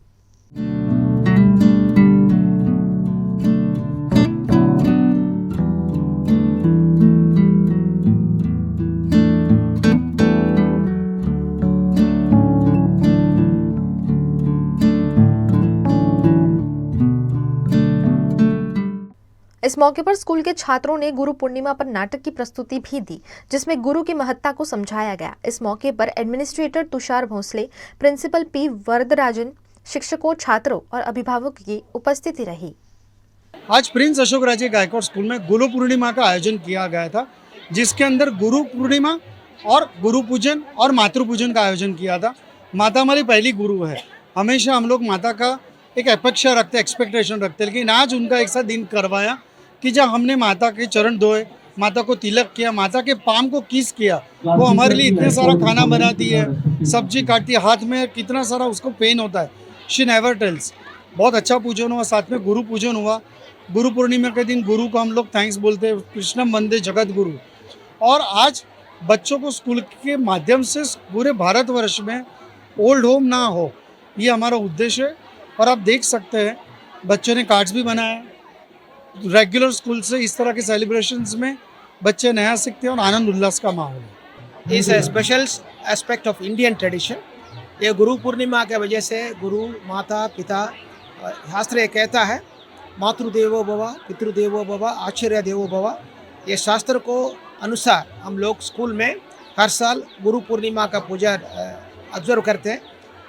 इस मौके पर स्कूल के छात्रों ने गुरु पूर्णिमा पर नाटक की प्रस्तुति भी दी, जिसमें गुरु की महत्ता को समझाया गया। इस मौके पर administrator Tushar Bhosale, principal P Varadarajan, शिक्षकों, छात्रों और अभिभावकों की उपस्थिति रही। आज प्रिंस अशोक राजे गायकवाड़ स्कूल में गुरु पूर्णिमा का आयोजन किया गया था, जिसके अंदर गुरु पूर्णिमा और गुरु पूजन और मातृ पूजन का आयोजन किया था। माता हमारी पहली गुरु है। हमेशा हम लोग माता का एक अपेक्षा रखते, एक्सपेक्टेशन रखते, लेकिन आज उनका एक साथ दिन करवाया कि जब हमने माता के चरण धोए, माता को तिलक किया, माता के पाम को किस किया, वो हमारे लिए इतने सारा खाना बनाती है, सब्जी काटती है, हाथ में कितना सारा उसको पेन होता है, शी नेवर टेल्स। बहुत अच्छा पूजन हुआ, साथ में गुरु पूजन हुआ। गुरु पूर्णिमा के दिन गुरु को हम लोग थैंक्स बोलते हैं, कृष्णम वंदे जगत गुरु। और आज बच्चों को स्कूल के माध्यम से पूरे भारतवर्ष में ओल्ड होम ना हो, ये हमारा उद्देश्य है। और आप देख सकते हैं बच्चों ने कार्ड्स भी बनाए। रेगुलर स्कूल से इस तरह के सेलिब्रेशंस में बच्चे नया सीखते हैं और आनंद उल्लास का माहौल है। इस special aspect of Indian tradition, ये गुरु पूर्णिमा के वजह से गुरु माता पिता, शास्त्र ये कहता है मातृदेवो भव पितृदेवो भव आचार्य देवो भव। ये शास्त्र को अनुसार हम लोग स्कूल में हर साल गुरु पूर्णिमा का पूजा ऑब्जर्व करते हैं।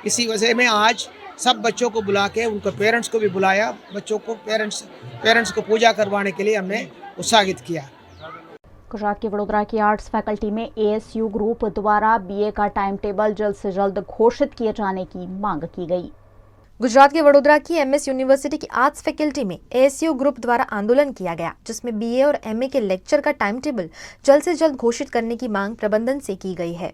इसी वजह में आज सब बच्चों को बुला के, उनको पेरेंट्स को भी बुलाया, बच्चों को पेरेंट्स को पूजा करवाने के लिए हमने उत्साहित किया। गुजरात के वडोदरा की आर्ट्स फैकल्टी में ASU ग्रुप द्वारा BA का टाइम टेबल जल्द से जल्द घोषित किए जाने की मांग की गई। गुजरात के वडोदरा की MS यूनिवर्सिटी की आर्ट्स फैकल्टी में ASU ग्रुप द्वारा आंदोलन किया गया, जिसमें BA और MA के लेक्चर का टाइम टेबल जल्द से जल्द घोषित करने की मांग प्रबंधन से की गई है।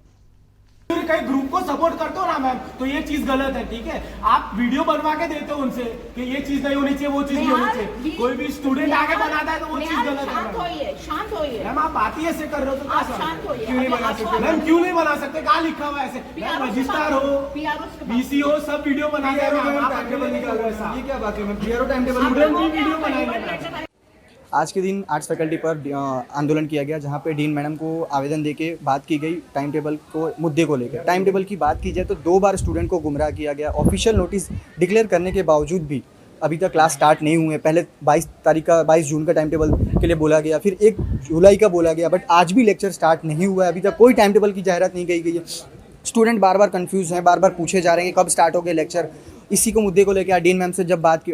कई ग्रुप को सपोर्ट करते हो ना मैम, तो ये चीज गलत है, ठीक है। आप वीडियो बनवा के देते हो उनसे कि ये चीज नहीं होनी चाहिए, वो चीज नहीं होनी चाहिए। कोई भी स्टूडेंट आगे बनाता है तो वो चीज गलत है। शांत होइए मैम, आप बात ही ऐसे कर रहे हो तो क्यों नहीं बना सकते मैम? क्यों नहीं बना सकते? कहाँ लिखा हुआ ऐसे? रजिस्ट्रार हो, BC हो, सब वीडियो बनाते हैं। ये क्या बात है ma'am? PRO time table student भी वीडियो बनाएंगे। आज के दिन आर्ट्स फैकल्टी पर आंदोलन किया गया, जहां पे डीन मैडम को आवेदन देके बात की गई टाइम टेबल को मुद्दे को लेकर। टाइम टेबल की बात की जाए तो 2 बार स्टूडेंट को गुमराह किया गया। ऑफिशियल नोटिस डिक्लेयर करने के बावजूद भी अभी तक क्लास स्टार्ट नहीं हुए। पहले 22 जून का टाइम टेबल के लिए बोला गया, फिर 1 जुलाई का बोला गया, बट आज भी लेक्चर स्टार्ट नहीं हुआ है। अभी तक कोई टाइम टेबल की जाहिरात नहीं की गई है। स्टूडेंट बार बार कन्फ्यूज़ हैं, बार बार पूछे जा रहे हैं कि कब स्टार्ट हो गए लेक्चर। इसी को मुद्दे को लेकर डीन मैम से जब बात की,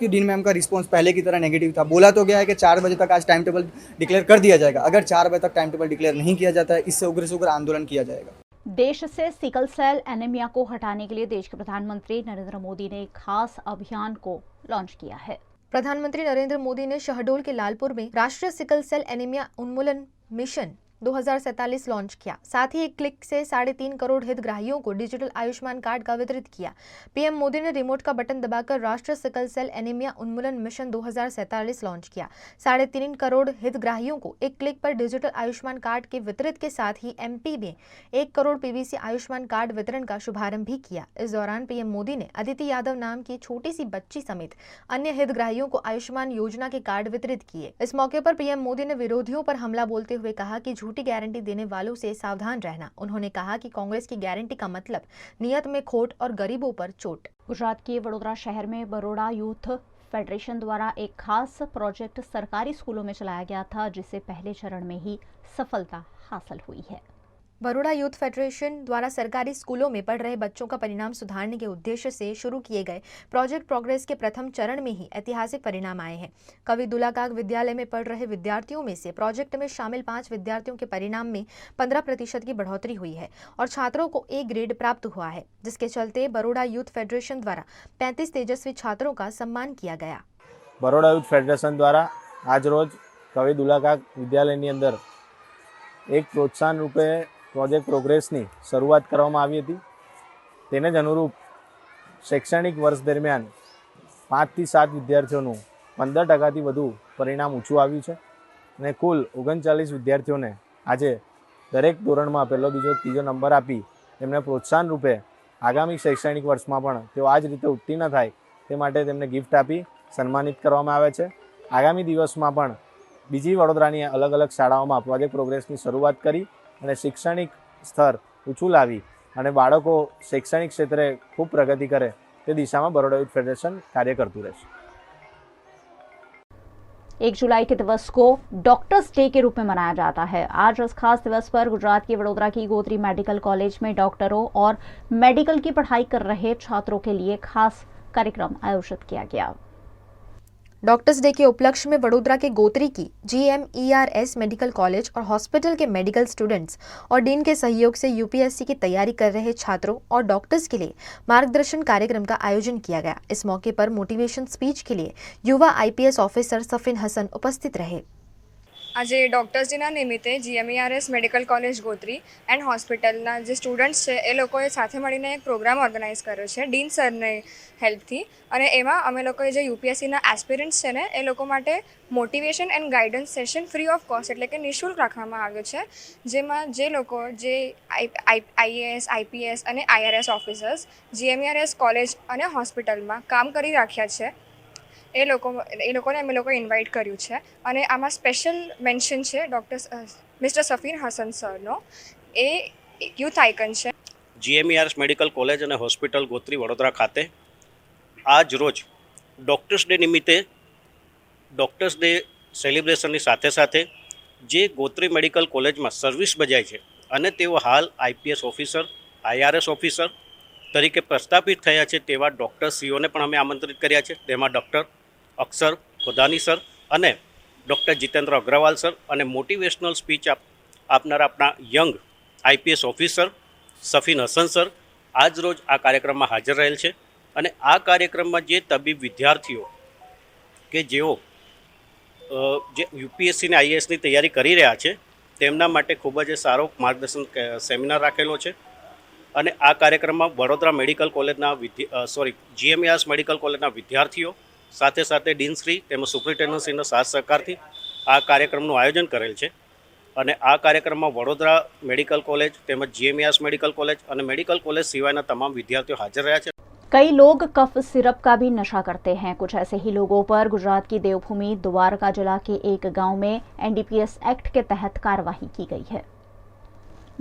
डीन मैम का रिस्पांस पहले की तरह नेगेटिव था। बोला तो गया है कि 4 बजे तक आज टाइम टेबल डिक्लेयर कर दिया जाएगा। अगर 4 बजे तक टाइम टेबल डिक्लेयर नहीं किया जाता है, इससे उग्र से उग्र आंदोलन किया जाएगा। देश से सिकल सेल एनीमिया को हटाने के लिए देश के प्रधानमंत्री नरेंद्र मोदी ने एक खास अभियान को लॉन्च किया है। प्रधानमंत्री नरेंद्र मोदी ने शहडोल के लालपुर में राष्ट्रीय सिकल सेल एनीमिया उन्मूलन मिशन 2047 लॉन्च किया। साथ ही एक क्लिक से 3.5 करोड़ हितग्राहियों को डिजिटल आयुष्मान कार्ड का वितरित किया। पीएम मोदी ने रिमोट का बटन दबाकर राष्ट्रीय सिकल सेल एनीमिया उन्मूलन मिशन 2047 लॉन्च किया। 3.5 करोड़ हितग्राहियों को एक क्लिक पर डिजिटल आयुष्मान कार्ड के वितरित के साथ ही MP में 1 करोड़ PVC आयुष्मान कार्ड वितरण का शुभारंभ भी किया। इस दौरान पीएम मोदी ने अदिति यादव नाम की छोटी सी बच्ची समेत अन्य हितग्राहियों को आयुष्मान योजना के कार्ड वितरित किए। इस मौके पर पीएम मोदी ने विरोधियों पर हमला बोलते हुए कहा कि झूठी गारंटी देने वालों से सावधान रहना। उन्होंने कहा कि कांग्रेस की गारंटी का मतलब नियत में खोट और गरीबों पर चोट। गुजरात के वडोदरा शहर में बरोड़ा यूथ फेडरेशन द्वारा एक खास प्रोजेक्ट सरकारी स्कूलों में चलाया गया था, जिसे पहले चरण में ही सफलता हासिल हुई है। बरोड़ा यूथ फेडरेशन द्वारा सरकारी स्कूलों में पढ़ रहे बच्चों का परिणाम सुधारने के उद्देश्य से शुरू किए गए प्रोजेक्ट प्रोग्रेस के प्रथम चरण में ही ऐतिहासिक परिणाम आए हैं। कवि दुलाकाग विद्यालय में पढ़ रहे विद्यार्थियों में से प्रोजेक्ट में शामिल 5 विद्यार्थियों के परिणाम में 15% की बढ़ोतरी हुई है और छात्रों को A ग्रेड प्राप्त हुआ है, जिसके चलते बरोड़ा यूथ फेडरेशन द्वारा 35 तेजस्वी छात्रों का सम्मान किया गया। बरोड़ा यूथ फेडरेशन द्वारा आज रोज कवि दुलाकाग विद्यालयની અંદર એક પ્રોત્સાહન રૂપે પ્રોજેક્ટ પ્રોગ્રેસની શરૂઆત કરવામાં આવી હતી। તેને જ અનુરૂપ શૈક્ષણિક વર્ષ દરમિયાન 5 થી 7 વિદ્યાર્થીઓનું 15% વધુ પરિણામ ઊંચું આવ્યું છે અને કુલ 39 વિદ્યાર્થીઓને આજે દરેક ધોરણમાં પહેલો બીજો ત્રીજો નંબર આપી તેમને પ્રોત્સાહન રૂપે આગામી શૈક્ષણિક વર્ષમાં પણ તેઓ આ જ રીતે ઉત્તીર્ણ થાય તે માટે તેમને ગિફ્ટ આપી સન્માનિત કરવામાં આવે છે। આગામી દિવસમાં પણ બીજી વડોદરાની અલગ અલગ શાળાઓમાં પ્રોજેક્ટ પ્રોગ્રેસની શરૂઆત કરી અને શૈક્ષણિક સ્તર ઊંચું લાવી અને બાળકો શૈક્ષણિક ક્ષેત્રે ખૂબ પ્રગતિ કરે તે દિશામાં બરોડા यूथ फेडरेशन कार्य करતું રહેશે। 1 जुलाई के दिवस को डॉक्टर्स डे के रूप में मनाया जाता है। आज इस खास दिवस पर गुजरात के वडोदरा की गोत्री मेडिकल कॉलेज में डॉक्टरों और मेडिकल की पढ़ाई कर रहे छात्रों के लिए खास कार्यक्रम आयोजित किया गया। डॉक्टर्स डे के उपलक्ष्य में वडोदरा के गोत्री की GMERS मेडिकल कॉलेज और हॉस्पिटल के मेडिकल स्टूडेंट्स और डीन के सहयोग से UPSC की तैयारी कर रहे छात्रों और डॉक्टर्स के लिए मार्गदर्शन कार्यक्रम का आयोजन किया गया। इस मौके पर मोटिवेशन स्पीच के लिए युवा IPS ऑफिसर सफीन हसन उपस्थित रहे। આજે ડૉક્ટર્સ ડેના નિમિત્તે GMERS medical college Gotri and હોસ્પિટલના જે સ્ટુડન્ટ્સ છે એ લોકોએ સાથે મળીને એક પ્રોગ્રામ ઓર્ગેનાઇઝ કર્યો છે ડીન સરને હેલ્પથી અને એમાં અમે લોકોએ જે UPSCના એસ્પિરન્ટ્સ છે ને એ લોકો માટે motivation and guidance session free of cost એટલે કે નિઃશુલ્ક રાખવામાં આવ્યો છે, જેમાં જે લોકો જે IAS IPS અને IRS ઓફિસર્સ GMERS કોલેજ અને હોસ્પિટલમાં કામ કરી રાખ્યા છે એ લોકોને અમે લોકોએ ઇન્વાઇટ કર્યું છે અને આમાં સ્પેશિયલ મેન્શન છે મિસ્ટર સફીન હસન સરનો, એ યુથ આઇકન છે। GMERS મેડિકલ કોલેજ અને હોસ્પિટલ ગોત્રી વડોદરા ખાતે આજ રોજ ડૉક્ટર્સ ડે નિમિત્તે ડૉક્ટર્સ ડે સેલિબ્રેશનની સાથે સાથે જે ગોત્રી મેડિકલ કોલેજમાં સર્વિસ બજાય છે અને તેઓ હાલ IPS ઓફિસર IRS ઓફિસર તરીકે પ્રસ્થાપિત થયા છે તેવા ડૉક્ટરશ્રીઓને પણ અમે આમંત્રિત કર્યા છે। તેમાં ડૉક્ટર અક્ષર ખોદાની સર અને ડૉક્ટર જીતેન્દ્ર અગ્રવાલ સર અને મોટિવેશનલ સ્પીચ આપનારા આપણા young IPS officer Safin Hasan sir આજ રોજ આ કાર્યક્રમમાં હાજર રહેલ છે અને આ કાર્યક્રમમાં જે તબીબ વિદ્યાર્થીઓ કે જેઓ જે UPSC ને IAS ની તૈયારી કરી રહ્યા છે તેમના માટે ખૂબ જ સારો માર્ગદર્શન સેમિનાર રાખેલો છે અને આ કાર્યક્રમમાં વડોદરા મેડિકલ કોલેજના GMERS મેડિકલ કોલેજના વિદ્યાર્થીઓ સાથે સાથે ડીનશ્રી તેમજ સુપ્રિન્ટેન્ડન્ટશ્રીના સાથ સહકારથી આ કાર્યક્રમનું આયોજન કરેલ છે અને આ કાર્યક્રમમાં વડોદરા મેડિકલ કોલેજ તેમજ GMERS મેડિકલ કોલેજ અને મેડિકલ કોલેજ સિવાયના તમામ વિદ્યાર્થીઓ હાજર રહ્યા છે। कई लोग कफ सिरप का भी नशा करते हैं। कुछ ऐसे ही लोगों पर गुजरात की देवभूमि द्वारका जिला के एक गांव में NDPS एक्ट के तहत कार्रवाई की गई है।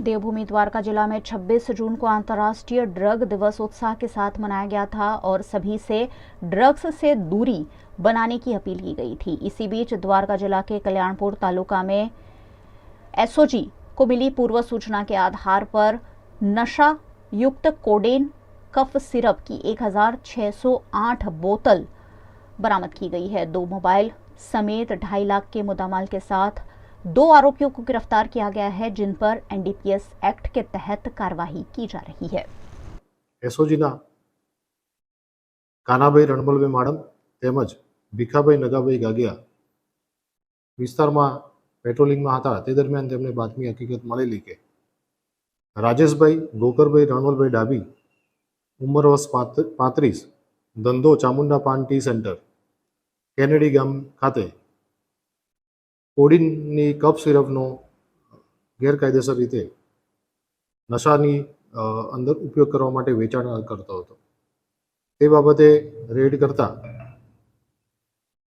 देवभूमि द्वारका जिला में 26 जून को अंतर्राष्ट्रीय ड्रग दिवस उत्साह के साथ मनाया गया था और सभी से ड्रग्स से दूरी बनाने की अपील की गई थी। इसी बीच द्वारका जिला के कल्याणपुर तालुका में SOG को मिली पूर्व सूचना के आधार पर नशा युक्त कोडेन कफ सिरप की 1608 बोतल बरामद की गई है। 2 मोबाइल समेत 2.5 लाख के मुद्दामाल के साथ 2 आरोपियों को गिरफ्तार किया गया है, जिन पर NDPS एक्ट के तहत कार्रवाई की जा रही है। SOGના કાનાભાઈ રણબલભાઈ માડમ તેમજ ભીખાભાઈ નગાભાઈ ગાગિયા વિસ્તારમાં પેટ્રોલિંગમાં હતા તે દરમિયાન તેમને બાતમી હકીકત મળેલી કે રાજેશભાઈ ગોકરભાઈ રણવલભાઈ ડાબી ઉંમર વર્ષ 35 ધંધો ચામુંડા પાન ટી સેન્ટર કેનેડી ગામ ખાતે કોડીનની કફ સિરપનો ગેરકાયદેસર રીતે નશાની અંદર ઉપયોગ કરવા માટે વેચાણ કરતો હતો। તે બાબતે રેડ કરતા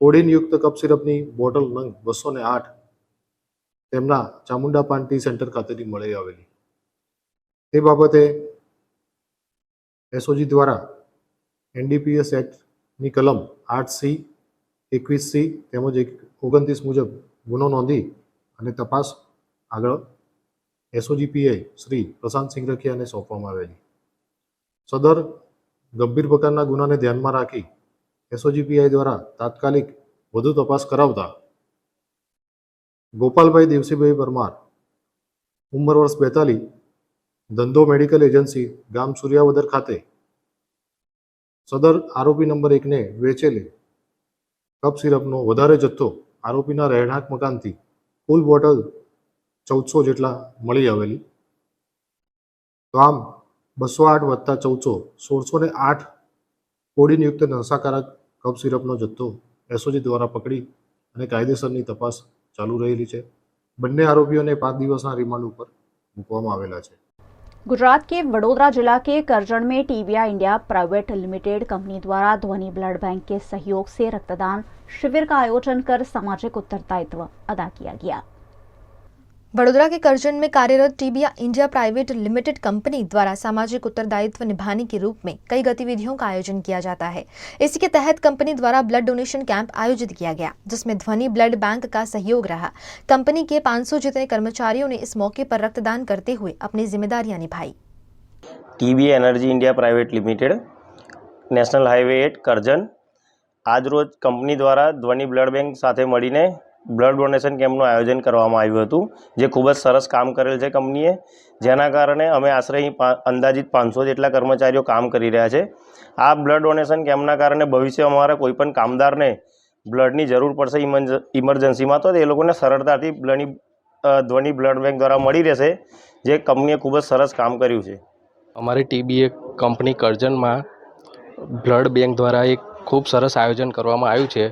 કોડીનયુક્ત કફ સિરપની બોટલ નંગ 208 તેમના ચામુંડા પાન ટી સેન્ટર ખાતેથી મળી આવેલી। તે બાબતે SOG દ્વારા NDPS एक्टની કલમ 8C 21C તેમજ 29 મુજબ ગુનો નોંધી અને તપાસ આગળ SOG PI શ્રી પ્રશાંત સિંહ રખિયાને સોંપવામાં આવેલી। સદર ગંભીર પ્રકારના ગુનાને ધ્યાનમાં રાખી SOG PI દ્વારા તાત્કાલિક વધુ તપાસ કરાવતા ગોપાલભાઈ દેવસીભાઈ પરમાર ઉંમર વર્ષ 42 ધંધો મેડિકલ એજન્સી ગામ સૂર્યાવદર ખાતે સદર આરોપી નંબર 1 ને વેચેલી કપ સિરપનો વધારે જથ્થો આરોપીના રહેણાંક મકાનથી કુલ બોટલ 1400 જેટલા મળી આવેલી। તો આમ 208 વત્તા 1400 1608 કોડીનયુક્ત નશાકારક કપ સિરપનો જથ્થો SOG દ્વારા પકડી અને કાયદેસરની તપાસ ચાલુ રહેલી છે। બંને આરોપીઓને 5 દિવસના રિમાન્ડ ઉપર મૂકવામાં આવેલા છે। गुजरात के वडोदरा जिला के करजण में tibia India private limited company द्वारा ध्वनि ब्लड बैंक के सहयोग से रक्तदान शिविर का आयोजन कर सामाजिक उत्तरदायित्व अदा किया गया। वडोदरा के करजन में कार्यरत tibia India private limited company द्वारा सामाजिक उत्तरदायित्व निभाने के रूप में कई गतिविधियों का आयोजन किया जाता है। इसी के तहत कंपनी द्वारा ब्लड डोनेशन कैंप आयोजित किया गया, जिसमें ध्वनि ब्लड बैंक का सहयोग रहा। कंपनी के 500 जितने कर्मचारियों ने इस मौके पर रक्तदान करते हुए अपनी जिम्मेदारियां निभाई। TBA energy India private limited, national highway 8 Karjan, આજરોજ કંપની દ્વારા ધ્વનિ બ્લડ બેંક સાથે મળીને બ્લડ ડોનેશન કેમ્પનું આયોજન કરવામાં આવ્યું હતું, જે ખૂબ જ સરસ કામ કરેલ છે કંપનીએ, જેના કારણે અમે આશરે અહીં અંદાજિત 500 જેટલા કર્મચારીઓ કામ કરી રહ્યા છે. આ બ્લડ ડોનેશન કેમ્પના કારણે ભવિષ્યમાં અમારા કોઈપણ કામદારને બ્લડની જરૂર પડશે ઇમરજન્સીમાં, તો એ લોકોને સરળતાથી ધ્વનિ બ્લડ બેંક દ્વારા મળી રહેશે, જે કંપનીએ ખૂબ જ સરસ કામ કર્યું છે. અમારી ટીબીએ કંપની કરજણમાં બ્લડ બેંક દ્વારા એક ખૂબ સરસ આયોજન કરવામાં આવ્યું છે.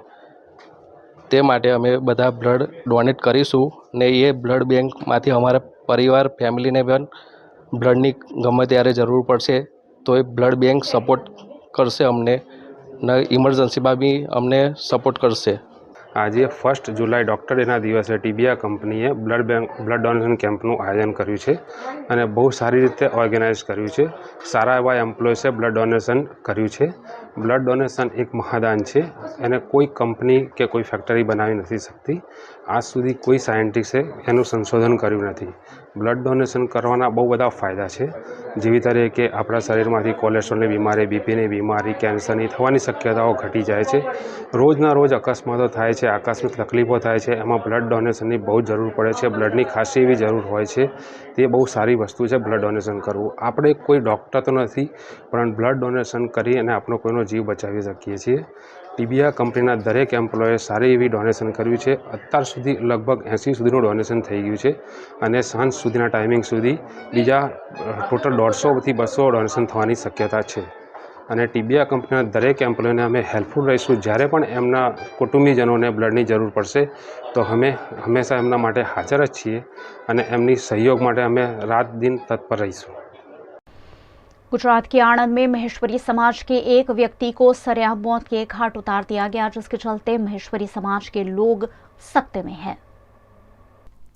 તે માટે અમે બધા બ્લડ ડોનેટ કરીશું ને એ બ્લડ બેંકમાંથી અમારા પરિવાર ફેમિલીને પણ બ્લડની ગમે ત્યારે જરૂર પડશે તો એ બ્લડ બેંક સપોર્ટ કરશે અમને ને ઇમરજન્સીમાં બી અમને સપોર્ટ કરશે. આજે 1 જુલાઈ ડૉક્ટર ડેના દિવસે ટીબીઆ કંપનીએ બ્લડ ડોનેશન કેમ્પનું આયોજન કર્યું છે અને બહુ સારી રીતે ઓર્ગેનાઇઝ કર્યું છે. સારા એવા એમ્પ્લોયીસે બ્લડ ડોનેશન કર્યું છે. બ્લડ ડોનેશન એક મહાદાન છે, એને કોઈ કંપની કે કોઈ ફેક્ટરી બનાવી નથી શકતી. આજ સુધી કોઈ સાયન્ટિસ્ટે એનું સંશોધન કર્યું નથી. બ્લડ ડોનેશન કરવાના બહુ બધા ફાયદા છે, જેવી તરીકે આપણા શરીરમાંથી કોલેસ્ટ્રોલની બીમારી, બીપીની બીમારી, કેન્સરની થવાની શક્યતાઓ ઘટી જાય છે. રોજના રોજ અકસ્માતો થાય છે, આકસ્મિક તકલીફો થાય છે, એમાં બ્લડ ડોનેશનની બહુ જરૂર પડે છે. બ્લડની ખાસી એવી જરૂર હોય છે. તે બહુ સારી વસ્તુ છે બ્લડ ડોનેશન કરવું. આપણે કોઈ ડૉક્ટર તો નથી, પણ બ્લડ ડોનેશન કરી અને આપણો કોઈનો જીવ બચાવી શકીએ છીએ. ટીબીઆ કંપનીના દરેક એમ્પ્લોયે સારી એવી ડોનેશન કર્યું છે. અત્યાર સુધી લગભગ 80 સુધીનું ડોનેશન થઈ ગયું છે અને સાંજ સુધીના ટાઈમિંગ સુધી બીજા ટોટલ 150થી 200 ડોનેશન થવાની શક્યતા છે. અને ટીબીઆ કંપનીના દરેક એમ્પ્લોયને અમે હેલ્પફુલ રહીશું. જ્યારે પણ એમના કુટુંબીજનોને બ્લડની જરૂર પડશે તો અમે હંમેશા એમના માટે હાજર જ છીએ અને એમની સહયોગ માટે અમે રાત દિન તત્પર રહીશું. गुजरात के आणंद में महेश्वरी समाज के एक व्यक्ति को सरेआम मौत के घाट उतार दिया गया, जिसके चलते महेश्वरी समाज के लोग सख्ते में हैं।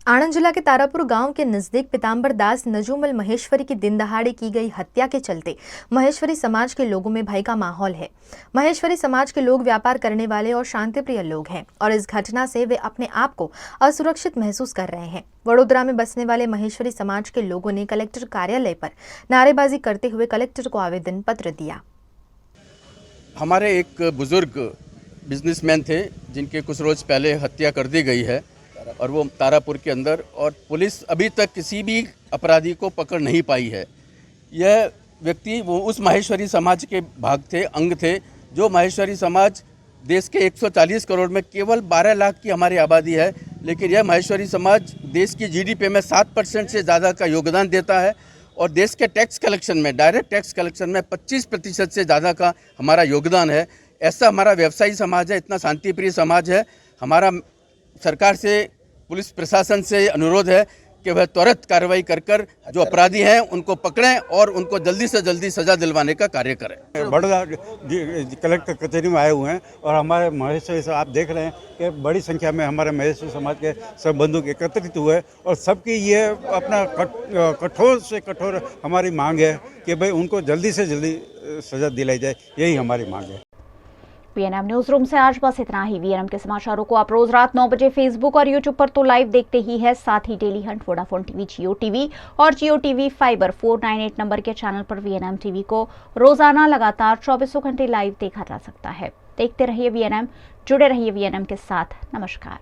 आणंद जिला के तारापुर गांव के नजदीक पिताम्बर दास नजूमल महेश्वरी की दिन दहाड़े की गई हत्या के चलते महेश्वरी समाज के लोगों में भय का माहौल है। महेश्वरी समाज के लोग व्यापार करने वाले और शांतिप्रिय लोग हैं और इस घटना से वे अपने आप को असुरक्षित महसूस कर रहे हैं। वडोदरा में बसने वाले महेश्वरी समाज के लोगों ने कलेक्टर कार्यालय पर नारेबाजी करते हुए कलेक्टर को आवेदन पत्र दिया। हमारे एक बुजुर्ग बिजनेसमैन थे जिनके कुछ रोज पहले हत्या कर दी गई है और वो तारापुर के अंदर, और पुलिस अभी तक किसी भी अपराधी को पकड़ नहीं पाई है। यह व्यक्ति वो उस माहेश्वरी समाज के भाग थे, अंग थे, जो माहेश्वरी समाज देश के 140 करोड़ में केवल 12 लाख की हमारी आबादी है, लेकिन यह माहेश्वरी समाज देश की जीडीपी में 7% से ज़्यादा का योगदान देता है और देश के टैक्स कलेक्शन में, डायरेक्ट टैक्स कलेक्शन में 25% से ज़्यादा का हमारा योगदान है। ऐसा हमारा व्यवसायी समाज है, इतना शांतिप्रिय समाज है। हमारा सरकार से, पुलिस प्रशासन से अनुरोध है कि वह त्वरित कार्रवाई कर जो अपराधी हैं उनको पकड़ें और उनको जल्दी से जल्दी सजा दिलवाने का कार्य करें। बड़ौदा कलेक्टर कचहरी में आए हुए हैं और हमारे महेश्वरी से आप देख रहे हैं कि बड़ी संख्या में हमारे महेश्वरी समाज के सब बंधु एकत्रित हुए और सबकी ये अपना कठोर से कठोर हमारी मांग है कि भाई उनको जल्दी से जल्दी सजा दिलाई जाए, यही हमारी मांग है। वीएनएम न्यूज रूम से आज बस इतना ही। वीएनएम के समाचारों को आप रोज रात 9 बजे फेसबुक और यूट्यूब पर तो लाइव देखते ही है, साथ ही डेली हंट, वोडाफोन टीवी, जियो टीवी और जियो टीवी फाइबर 498 नंबर के चैनल पर वीएनएम टीवी को रोजाना लगातार 24 घंटे लाइव देखा जा सकता है। देखते रहिए वीएनएम, जुड़े रहिए वीएनएम के साथ। नमस्कार।